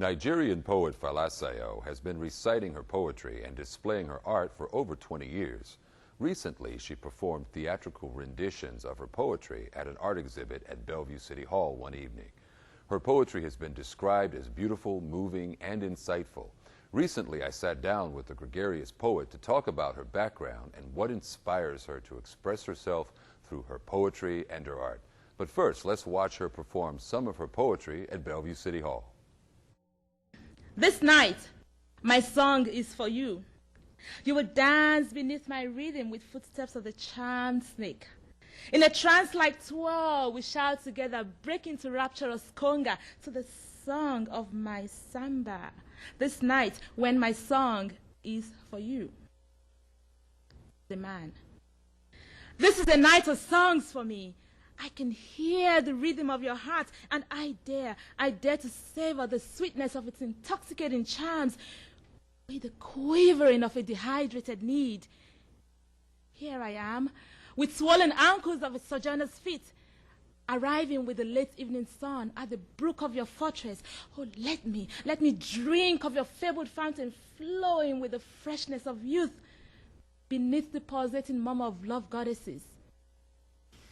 Nigerian poet Folasayo has been reciting her poetry and displaying her art for over 20 years. Recently, she performed theatrical renditions of her poetry at an art exhibit at Bellevue City Hall one evening. Her poetry has been described as beautiful, moving, and insightful. Recently, I sat down with the gregarious poet to talk about her background and what inspires her to express herself through her poetry and her art. But first, let's watch her perform some of her poetry at Bellevue City Hall. This night, my song is for you. You will dance beneath my rhythm with footsteps of the charmed snake. In a trance-like twirl, we shout together, break into rapturous conga to the song of my samba. This night, when my song is for you. The man. This is a night of songs for me. I can hear the rhythm of your heart, and I dare to savor the sweetness of its intoxicating charms with the quivering of a dehydrated need. Here I am, with swollen ankles of a sojourner's feet, arriving with the late evening sun at the brook of your fortress. Oh, let me drink of your fabled fountain, flowing with the freshness of youth, beneath the pulsating murmur of love goddesses.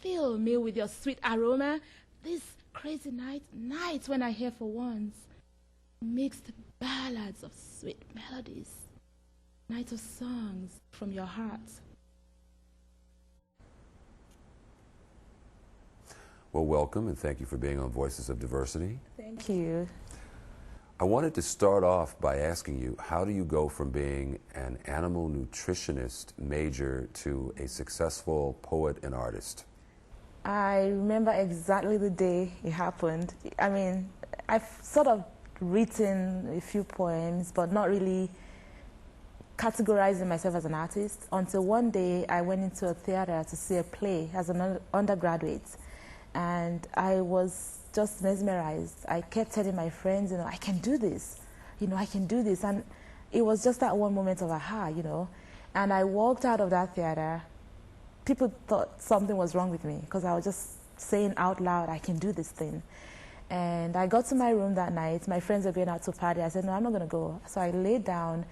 Fill me with your sweet aroma, this crazy night when I hear for once mixed ballads of sweet melodies, night of songs from your heart. Well, welcome, and thank you for being on Voices of Diversity. Thank you. I wanted to start off by asking you, how do you go from being an animal nutritionist major to a successful poet and artist? I remember exactly the day it happened. I mean, I've sort of written a few poems, but not really categorizing myself as an artist, until one day I went into a theater to see a play as an undergraduate, and I was just mesmerized. I kept telling my friends, I can do this, I can do this, and it was just that one moment of aha, and I walked out of that theater. People thought something was wrong with me because I was just saying out loud, I can do this thing. And I got to my room that night. My friends were going out to party. I said, no, I'm not going to go. So I laid down,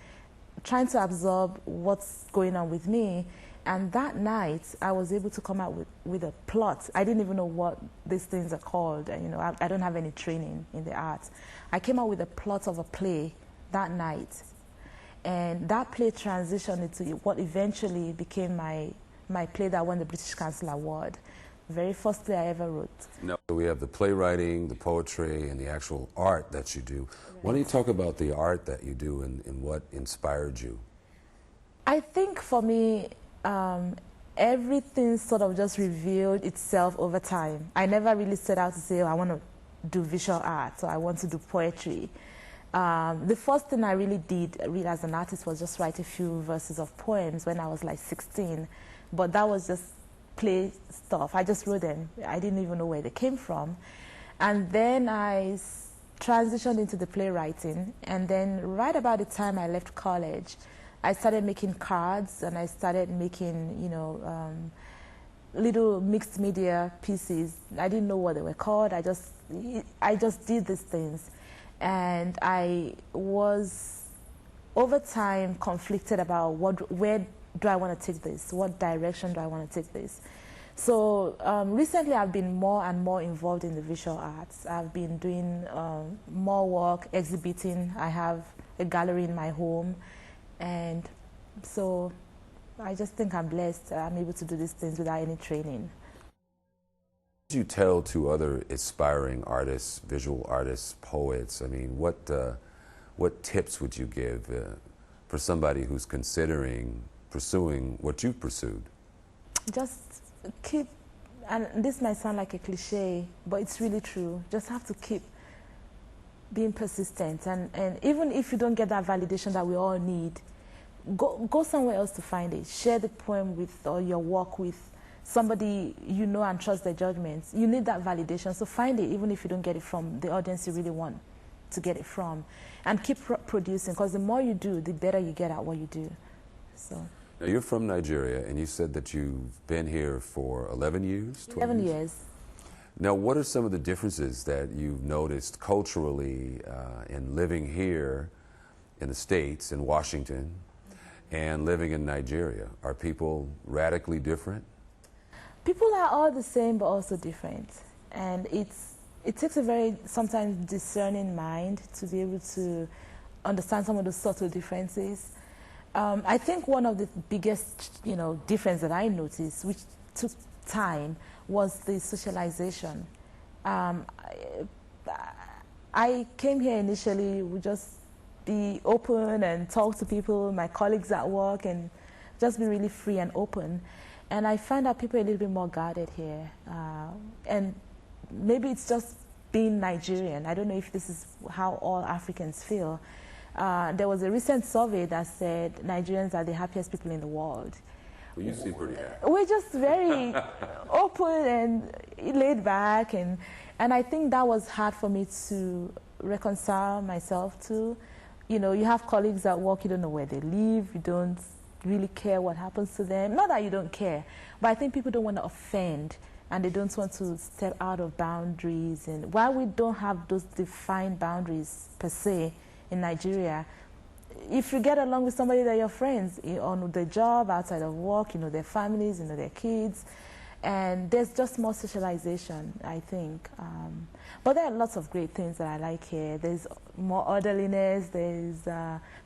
trying to absorb what's going on with me. And that night, I was able to come out with a plot. I didn't even know what these things are called. I don't have any training in the arts. I came out with a plot of a play that night. And that play transitioned into what eventually became my play that won the British Council Award. The very first play I ever wrote. No, we have the playwriting, the poetry, and the actual art that you do. Right. Why don't you talk about the art that you do and what inspired you? I think for me, everything sort of just revealed itself over time. I never really set out to say, I want to do visual art, or I want to do poetry. The first thing I really did as an artist was just write a few verses of poems when I was like 16. But that was just play stuff. I just wrote them. I didn't even know where they came from. And then I transitioned into the playwriting. And then right about the time I left college, I started making cards, and I started making, little mixed media pieces. I didn't know what they were called. I just did these things. And I was, over time, conflicted about where do I want to take this? What direction do I want to take this? So recently I've been more and more involved in the visual arts. I've been doing more work, exhibiting. I have a gallery in my home. And so I just think I'm blessed. I'm able to do these things without any training. What do you tell to other aspiring artists, visual artists, poets? I mean, what tips would you give for somebody who's considering pursuing what you've pursued? Just keep, and this might sound like a cliche, but it's really true. Just have to keep being persistent, and even if you don't get that validation that we all need, go somewhere else to find it. Share the poem with, or your work with, somebody you know and trust their judgments. You need that validation, so find it, even if you don't get it from the audience you really want to get it from, and keep producing, because the more you do, the better you get at what you do. So. Now, you're from Nigeria, and you said that you've been here for 11 years? 11 years. Now, what are some of the differences that you've noticed culturally in living here in the States, in Washington, and living in Nigeria? Are people radically different? People are all the same but also different. And it takes a very sometimes discerning mind to be able to understand some of the subtle differences. I think one of the biggest, difference that I noticed, which took time, was the socialization. I came here initially with just be open and talk to people, my colleagues at work, and just be really free and open. And I find that people are a little bit more guarded here. And maybe it's just being Nigerian. I don't know if this is how all Africans feel. There was a recent survey that said Nigerians are the happiest people in the world. Well, you seem pretty happy. We're just very open and laid back, and I think that was hard for me to reconcile myself to. You have colleagues at work, you don't know where they live, you don't really care what happens to them. Not that you don't care, but I think people don't want to offend, and they don't want to step out of boundaries. And while we don't have those defined boundaries per se in Nigeria, if you get along with somebody, they're your friends on the job, outside of work, their families, their kids, and there's just more socialization, I think. But there are lots of great things that I like here. There's more orderliness, there's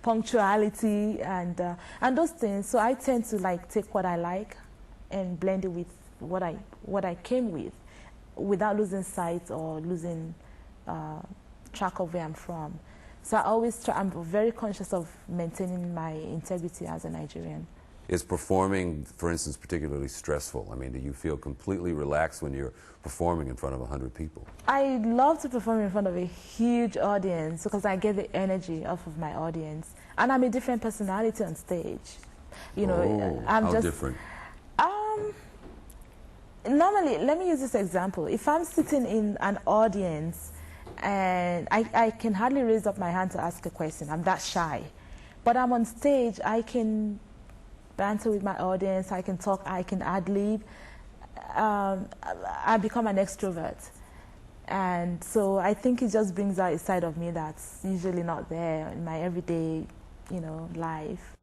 punctuality, and those things. So I tend to take what I like and blend it with what I came with, without losing sight or losing track of where I'm from. So I'm very conscious of maintaining my integrity as a Nigerian. Is performing, for instance, particularly stressful? I mean, do you feel completely relaxed when you're performing in front of 100 people? I love to perform in front of a huge audience because I get the energy off of my audience. And I'm a different personality on stage. How different? Normally, let me use this example. If I'm sitting in an audience and I can hardly raise up my hand to ask a question, I'm that shy. But I'm on stage, I can banter with my audience, I can talk, I can ad-lib. I become an extrovert. And so I think it just brings out a side of me that's usually not there in my everyday, life.